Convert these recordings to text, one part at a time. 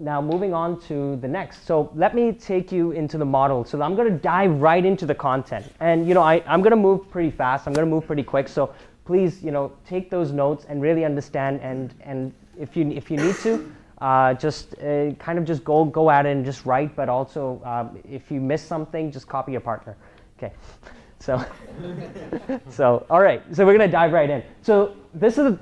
now moving on to the next. So let me take you into the model. So I'm going to dive right into the content. And I'm going to move pretty fast. I'm going to move pretty quick. So please, take those notes and really understand. And if you need to, just kind of just go at it and just write. But also, if you miss something, just copy your partner. Okay. So, all right. So we're going to dive right in. So this is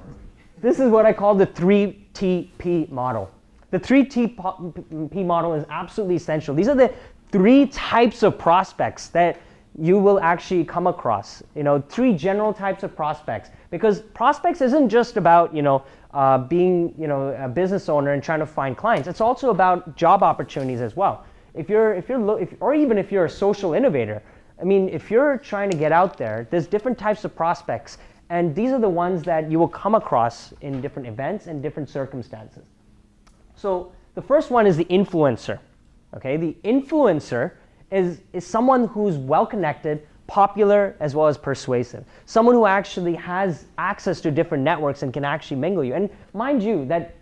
what I call the 3TP model. The 3TP model is absolutely essential. These are the 3 types of prospects that you will actually come across. 3 general types of prospects. Because prospects isn't just about being a business owner and trying to find clients. It's also about job opportunities as well. Or even if you're a social innovator. I mean, if you're trying to get out there, there's different types of prospects. And these are the ones that you will come across in different events and different circumstances. So the first one is the influencer. Okay, the influencer is someone who's well-connected, popular, as well as persuasive. Someone who actually has access to different networks and can actually mingle you. And mind you, that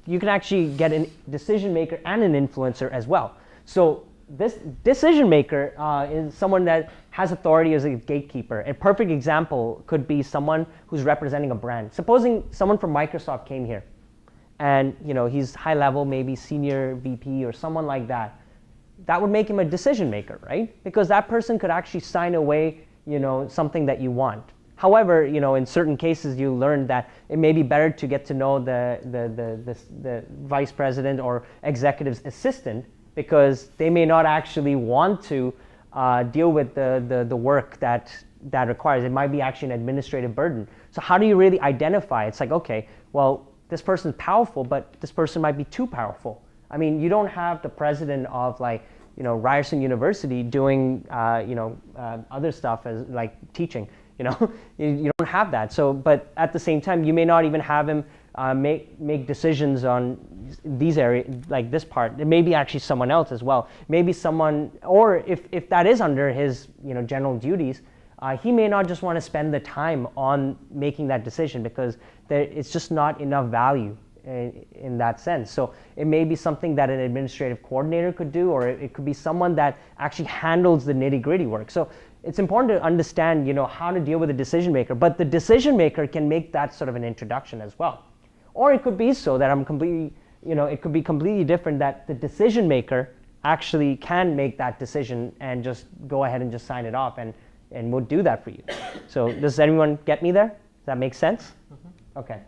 you can actually get a decision maker and an influencer as well. So this decision maker is someone that has authority as a gatekeeper. A perfect example could be someone who's representing a brand. Supposing someone from Microsoft came here, and he's high level, maybe senior VP or someone like that. That would make him a decision maker, right? Because that person could actually sign away, something that you want. However, in certain cases, you learn that it may be better to get to know the vice president or executive's assistant, because they may not actually want to deal with the work that requires. It might be actually an administrative burden. So how do you really identify? It's like, okay, well, this person's powerful, but this person might be too powerful. I mean, you don't have the president of Ryerson University doing other stuff as like teaching. You don't have that. So, but at the same time, you may not even have him make decisions on these areas, like this part. It may be actually someone else as well. Maybe someone, or if that is under his general duties, he may not just want to spend the time on making that decision, because it's just not enough value in that sense. So it may be something that an administrative coordinator could do, or it could be someone that actually handles the nitty-gritty work. So it's important to understand how to deal with a decision maker, but the decision maker can make that sort of an introduction as well. Or it could be so that it could be completely different, that the decision maker actually can make that decision and just go ahead and just sign it off, and we'll do that for you. So does anyone get me there? Does that make sense? Mm-hmm. Okay.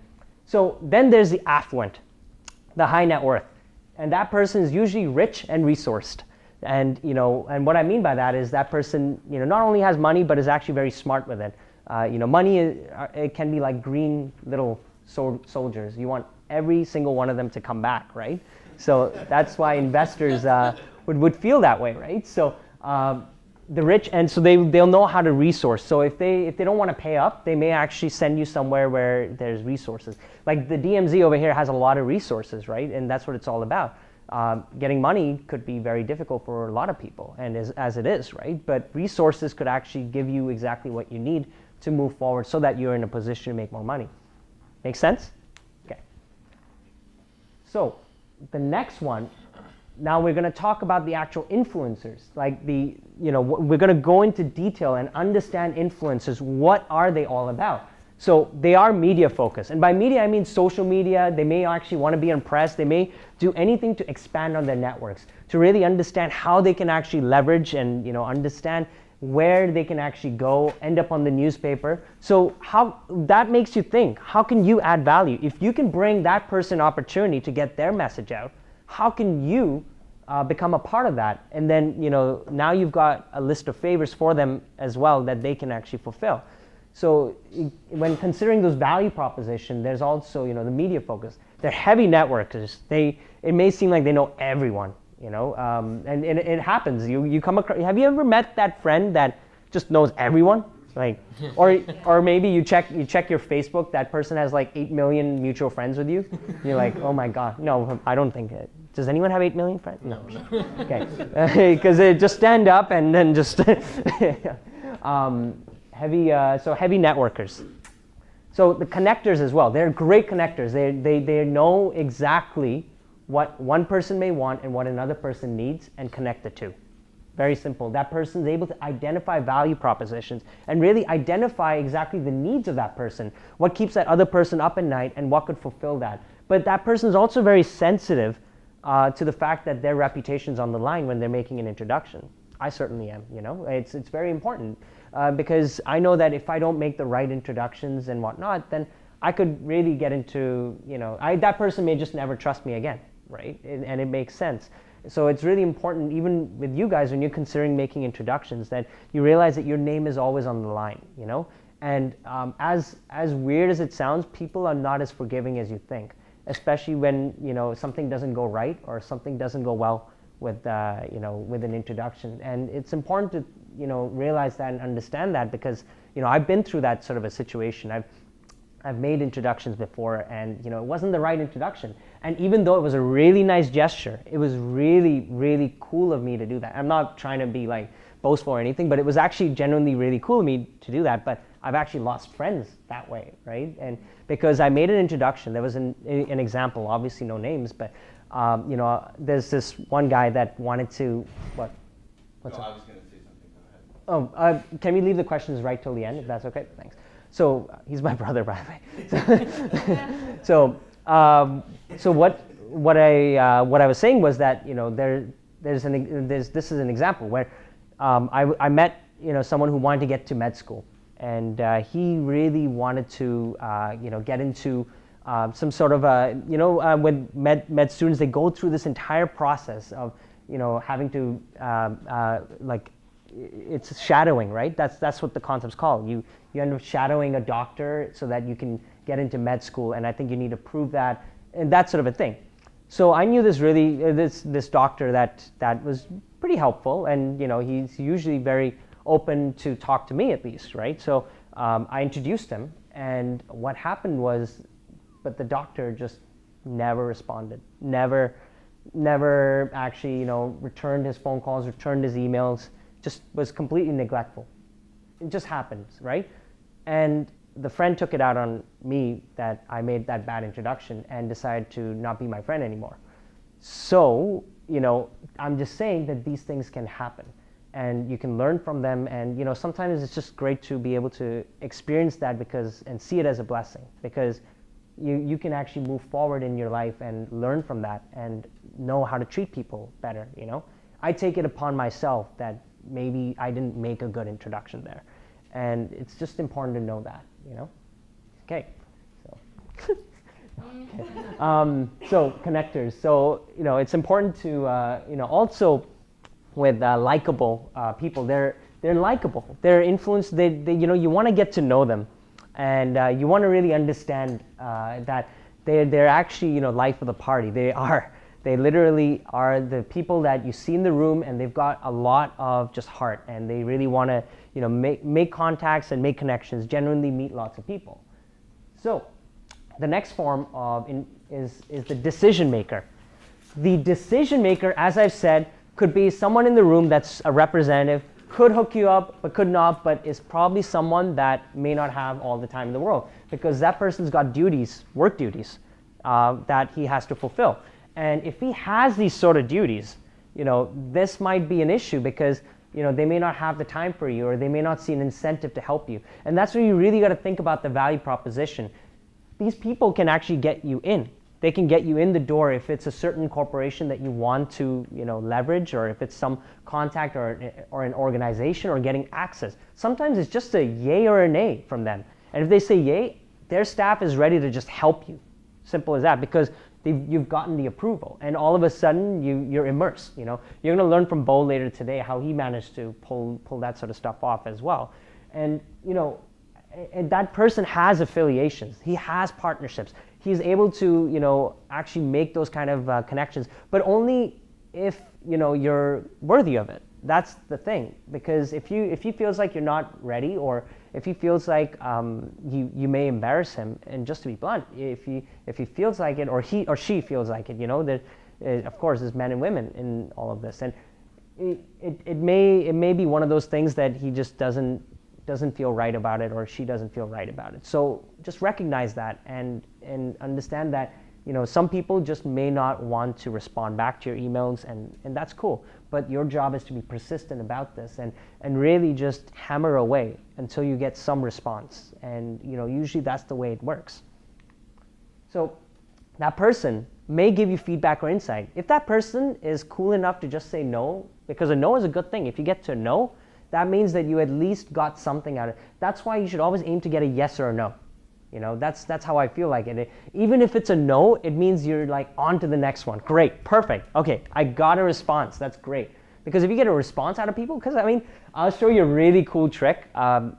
So then there's the affluent, the high net worth. And that person is usually rich and resourced. And and what I mean by that is that person not only has money, but is actually very smart with it. Money it can be like green little soldiers. You want every single one of them to come back, right? So that's why investors would feel that way, right? So the rich, and so they'll know how to resource. So if they don't want to pay up, they may actually send you somewhere where there's resources. Like the DMZ over here has a lot of resources, right? And that's what it's all about. Getting money could be very difficult for a lot of people, and as it is, right? But resources could actually give you exactly what you need to move forward, so that you're in a position to make more money. Make sense? Okay. So the next one. Now we're going to talk about the actual influencers. Like we're going to go into detail and understand influencers. What are they all about? So they are media focused. And by media, I mean social media. They may actually want to be on press. They may do anything to expand on their networks, to really understand how they can actually leverage and understand where they can actually go, end up on the newspaper. So how that makes you think, how can you add value? If you can bring that person opportunity to get their message out, how can you become a part of that? And then, now you've got a list of favors for them as well that they can actually fulfill. So when considering those value proposition, there's also, the media focus. They're heavy networkers. It may seem like they know everyone, and it happens. You come across, have you ever met that friend that just knows everyone? Like, or maybe you check your Facebook, that person has like 8 million mutual friends with you. You're like, oh my God, no, I don't think it. Does anyone have 8 million friends? No. Okay, because they just stand up and then just heavy networkers. So the connectors as well, they're great connectors. They know exactly what one person may want and what another person needs and connect the two. Very simple. That person's able to identify value propositions and really identify exactly the needs of that person, what keeps that other person up at night and what could fulfill that. But that person is also very sensitive to the fact that their reputation's on the line when they're making an introduction. I certainly am, you know. It's very important because I know that if I don't make the right introductions and whatnot, then I could really get into, you know, that person may just never trust me again, right? And it makes sense. So it's really important, even with you guys, when you're considering making introductions, that you realize that your name is always on the line, you know? And as weird as it sounds, people are not as forgiving as you think, especially when, you know, something doesn't go right or something doesn't go well with, you know, with an introduction. And it's important to, you know, realize that and understand that because, you know, I've been through that sort of a situation. I've made introductions before and, you know, it wasn't the right introduction. And even though it was a really nice gesture, it was really, really cool of me to do that. I'm not trying to be like boastful or anything, but it was actually genuinely really cool of me to do that. But I've actually lost friends that way, right? And because I made an introduction, there was an example, obviously no names, but, you know, there's this one guy that wanted to, what? What's no, up? I was going to say something, go ahead. Oh, can we leave the questions right till the end, if that's okay? Thanks. So he's my brother, by the way. So what I was saying was that, you know, this is an example where I met, you know, someone who wanted to get to med school, and he really wanted to you know, get into some sort of you know, when med students, they go through this entire process of, you know, having to like, it's shadowing, right? That's what the concept's called. You end up shadowing a doctor so that you can get into med school, and I think you need to prove that, and that sort of a thing. So I knew this really this doctor that was pretty helpful, and, you know, he's usually very open to talk to me at least, right? So I introduced him, and what happened was, but the doctor just never responded, never actually, you know, returned his phone calls, returned his emails. Just was completely neglectful. It just happens, right? And the friend took it out on me that I made that bad introduction and decided to not be my friend anymore. So, you know, I'm just saying that these things can happen and you can learn from them, and, you know, sometimes it's just great to be able to experience that and see it as a blessing, because you can actually move forward in your life and learn from that and know how to treat people better, you know? I take it upon myself that maybe I didn't make a good introduction there. And it's just important to know that, you know? Okay, so. Okay. So connectors. So, you know, it's important to, you know, also with likable people, they're likable. They're influenced, they, you know, you want to get to know them. And you want to really understand that they're actually, you know, life of the party. They literally are the people that you see in the room, and they've got a lot of just heart, and they really want to, you know, make contacts and make connections, genuinely meet lots of people. So the next form of is the decision maker. The decision maker, as I've said, could be someone in the room that's a representative, could hook you up, but could not, but is probably someone that may not have all the time in the world, because that person's got duties, work duties, that he has to fulfill. And if he has these sort of duties, you know, this might be an issue because, you know, they may not have the time for you, or they may not see an incentive to help you. And that's where you really got to think about the value proposition. These people can actually get you in. They can get you in the door if it's a certain corporation that you want to, you know, leverage, or if it's some contact or an organization, or getting access. Sometimes it's just a yay or a nay from them. And if they say yay, their staff is ready to just help you. Simple as that, because you've gotten the approval, and all of a sudden you're immersed. You know, you're going to learn from Bo later today how he managed to pull that sort of stuff off as well. And, you know, and that person has affiliations. He has partnerships. He's able to, you know, actually make those kind of connections, but only if, you know, you're worthy of it. That's the thing, because if he feels like you're not ready, or if he feels like you may embarrass him, and just to be blunt, if he feels like it, or he or she feels like it, you know, that of course there's men and women in all of this, and it may be one of those things that he just doesn't feel right about it, or she doesn't feel right about it. So just recognize that and understand that some people just may not want to respond back to your emails, and that's cool. But your job is to be persistent about this and really just hammer away until you get some response. And usually that's the way it works. So that person may give you feedback or insight. If that person is cool enough to just say no, because a no is a good thing. If you get to a no, that means that you at least got something out of it. That's why you should always aim to get a yes or a no. That's how I feel like it. Even if it's a no, it means you're like on to the next one. Great, perfect. Okay, I got a response. That's great. Because if you get a response out of people, I'll show you a really cool trick, and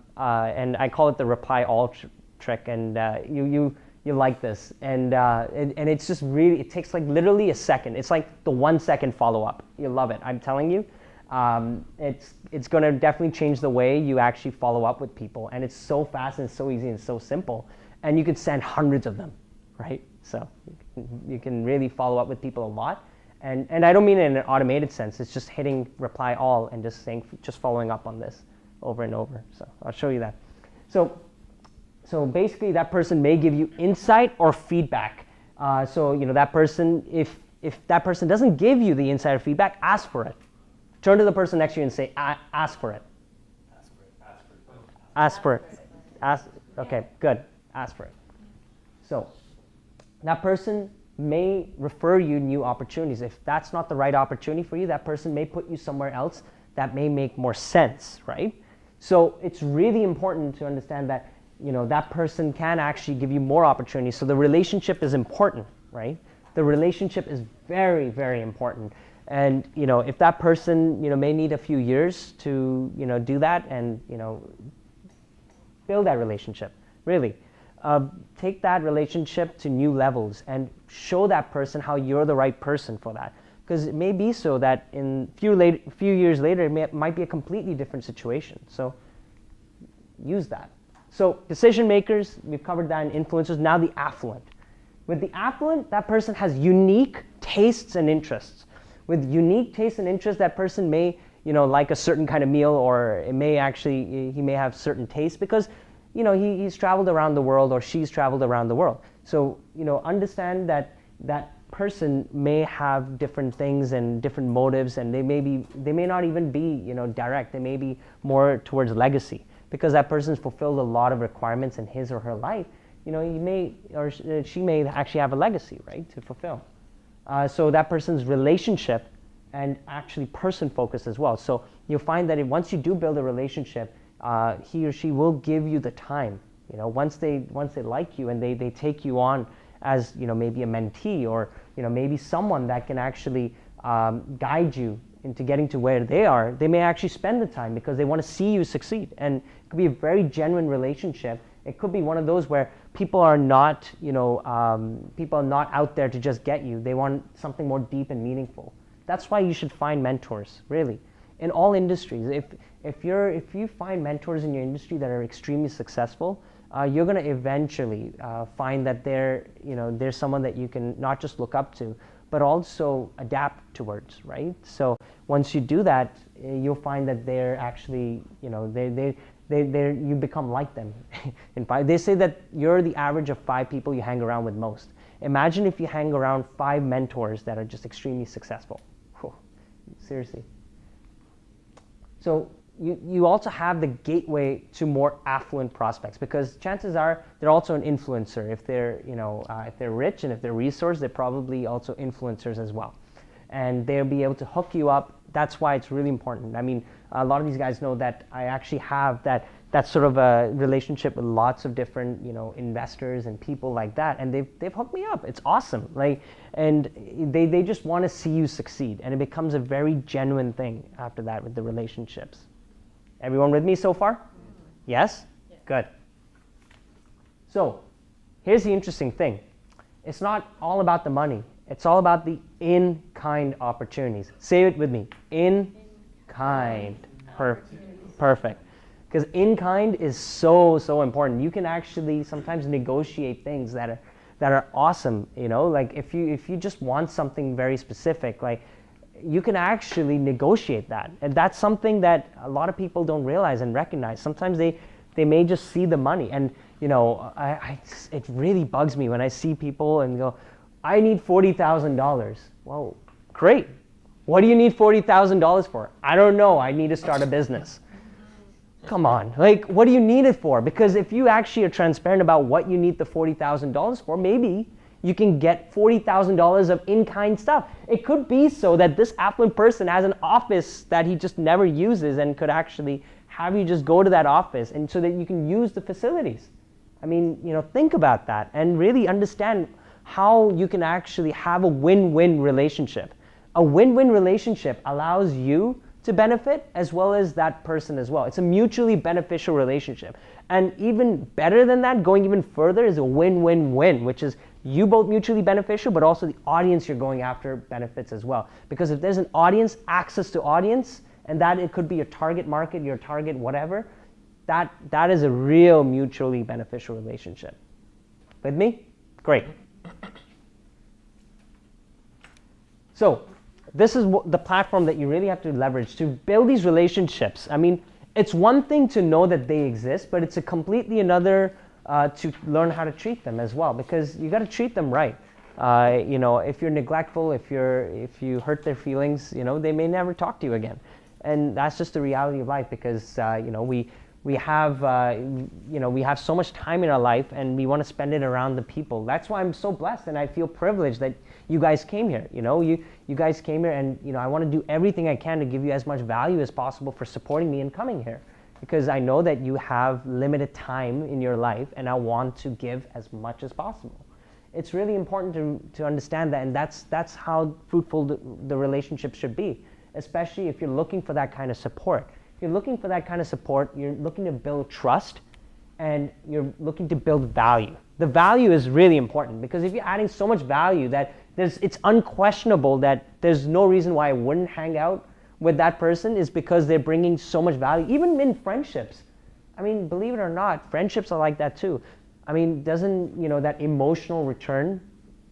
I call it the reply all trick, and you like this, and it's just really, it takes like literally a second. It's like the 1 second follow up. You'll love it. I'm telling you. It's going to definitely change the way you actually follow up with people, and it's so fast and so easy and so simple, and you can send hundreds of them, right? So you can really follow up with people a lot, and I don't mean it in an automated sense. It's just hitting reply all and just following up on this over and over. So I'll show you that. So basically, that person may give you insight or feedback. That person, if that person doesn't give you the insight or feedback, ask for it. Turn to the person next to you and say, ask for it. Ask for it. Okay, good. Ask for it. So that person may refer you new opportunities. If that's not the right opportunity for you, that person may put you somewhere else that may make more sense, right? So it's really important to understand that that person can actually give you more opportunities. So the relationship is important, right? The relationship is very, very important. And if that person may need a few years to do that and build that relationship, really take that relationship to new levels and show that person how you're the right person for that. Because it may be so that in few years later it might be a completely different situation. So use that. So decision makers, we've covered that in influencers. Now the affluent. With the affluent, that person has unique tastes and interests. With unique tastes and interests, that person may, like a certain kind of meal, or he may have certain tastes because, he's traveled around the world or she's traveled around the world. So, understand that that person may have different things and different motives, and they may not even be, direct. They may be more towards legacy because that person's fulfilled a lot of requirements in his or her life. He may or she may actually have a legacy, right, to fulfill. So that person's relationship and actually person focused as well. So you'll find that once you do build a relationship, he or she will give you the time. Once they like you and they take you on as maybe a mentee or maybe someone that can actually guide you into getting to where they are, they may actually spend the time because they want to see you succeed. And it could be a very genuine relationship. It could be one of those where people are not, people are not out there to just get you. They want something more deep and meaningful. That's why you should find mentors, really, in all industries. If you find mentors in your industry that are extremely successful, you're going to eventually find that they're someone that you can not just look up to, but also adapt towards, right? So once you do that, you'll find that they're actually, you become like them. They say that you're the average of 5 people you hang around with most. Imagine if you hang around 5 mentors that are just extremely successful. Whew. Seriously. So you also have the gateway to more affluent prospects because chances are they're also an influencer. If they're if they're rich and if they're resourced, they're probably also influencers as well, and they'll be able to hook you up. That's why it's really important. I mean, a lot of these guys know that I actually have that sort of a relationship with lots of different investors and people like that, and they've hooked me up. It's awesome. And they just want to see you succeed, and it becomes a very genuine thing after that with the relationships. Everyone with me so far? Yes? Yeah. Good. So here's the interesting thing. It's not all about the money. It's all about the in-kind opportunities. Say it with me. In-kind. Perfect. Because in-kind is so important. You can actually sometimes negotiate things that are awesome. Like if you just want something very specific, like you can actually negotiate that. And that's something that a lot of people don't realize and recognize. Sometimes they may just see the money. And it really bugs me when I see people and go, I need $40,000. Well, great. What do you need $40,000 for? I don't know. I need to start a business. Come on, like, what do you need it for? Because if you actually are transparent about what you need the $40,000 for, maybe you can get $40,000 of in-kind stuff. It could be so that this affluent person has an office that he just never uses and could actually have you just go to that office and so that you can use the facilities. I mean, think about that and really understand how you can actually have a win-win relationship. A win-win relationship allows you to benefit as well as that person as well. It's a mutually beneficial relationship. And even better than that, going even further, is a win-win-win, which is you both mutually beneficial, but also the audience you're going after benefits as well. Because if there's an audience, access to audience, and that it could be your target market, your target whatever, that is a real mutually beneficial relationship. With me? Great. So this is the platform that you really have to leverage to build these relationships. I mean, it's one thing to know that they exist, but it's a completely another to learn how to treat them as well, because you got to treat them right. If you're neglectful, if you hurt their feelings, they may never talk to you again. And that's just the reality of life, because we have so much time in our life, and we want to spend it around the people. That's why I'm so blessed, and I feel privileged that you guys came here. You guys came here, and I want to do everything I can to give you as much value as possible for supporting me and coming here, because I know that you have limited time in your life, and I want to give as much as possible. It's really important to understand that, and that's how fruitful the relationship should be, especially if you're looking for that kind of support. If you're looking for that kind of support, you're looking to build trust, and you're looking to build value. The value is really important, because if you're adding so much value that it's unquestionable that there's no reason why I wouldn't hang out with that person, is because they're bringing so much value, even in friendships. I mean, believe it or not, friendships are like that too. I mean, doesn't that emotional return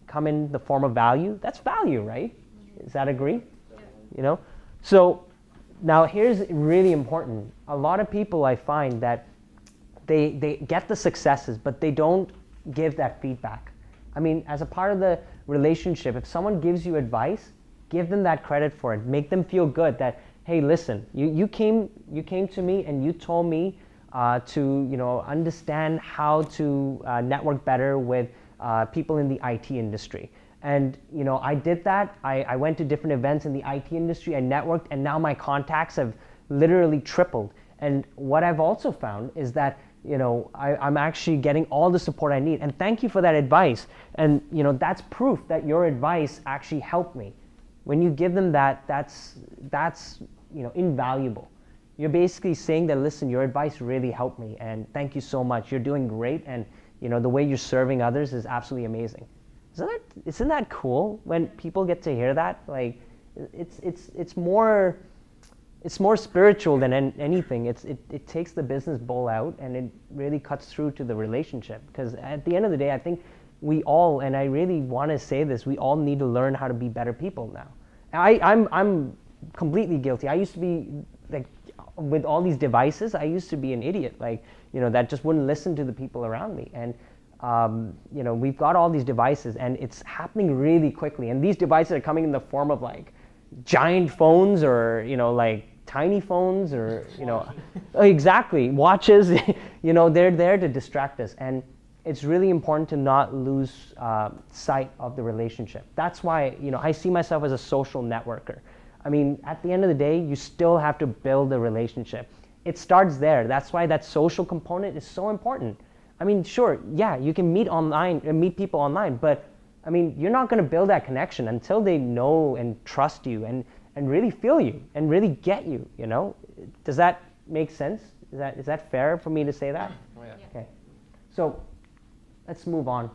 come in the form of value? That's value, right? Does that agree? Yeah. So now here's really important. A lot of people, I find that they get the successes, but they don't give that feedback. I mean, as a part of the relationship, if someone gives you advice, give them that credit for it. Make them feel good that, hey, listen, you came to me and you told me to understand how to network better with people in the IT industry. And I did that. I went to different events in the IT industry. I networked, and now my contacts have literally tripled. And what I've also found is that I'm actually getting all the support I need. And thank you for that advice. And that's proof that your advice actually helped me. When you give them that, that's invaluable. You're basically saying that, listen, your advice really helped me, and thank you so much. You're doing great, and the way you're serving others is absolutely amazing. Isn't that cool when people get to hear that? Like, it's more spiritual than anything. It takes the business bull out, and it really cuts through to the relationship. Because at the end of the day, I think we all, and I really want to say this, we all need to learn how to be better people now. I'm completely guilty. I used to be like, with all these devices, I used to be an idiot, that just wouldn't listen to the people around me. And we've got all these devices, and it's happening really quickly. And these devices are coming in the form of like giant phones, or like tiny phones, or exactly, watches. They're there to distract us, and it's really important to not lose sight of the relationship. That's why I see myself as a social networker. I mean, at the end of the day, you still have to build a relationship. It starts there. That's why that social component is so important. I mean, sure, yeah, you can meet people online, but I mean, you're not going to build that connection until they know and trust you and really feel you and really get you. Does that make sense? Is that fair for me to say that? Oh, yeah. Okay. So let's move on.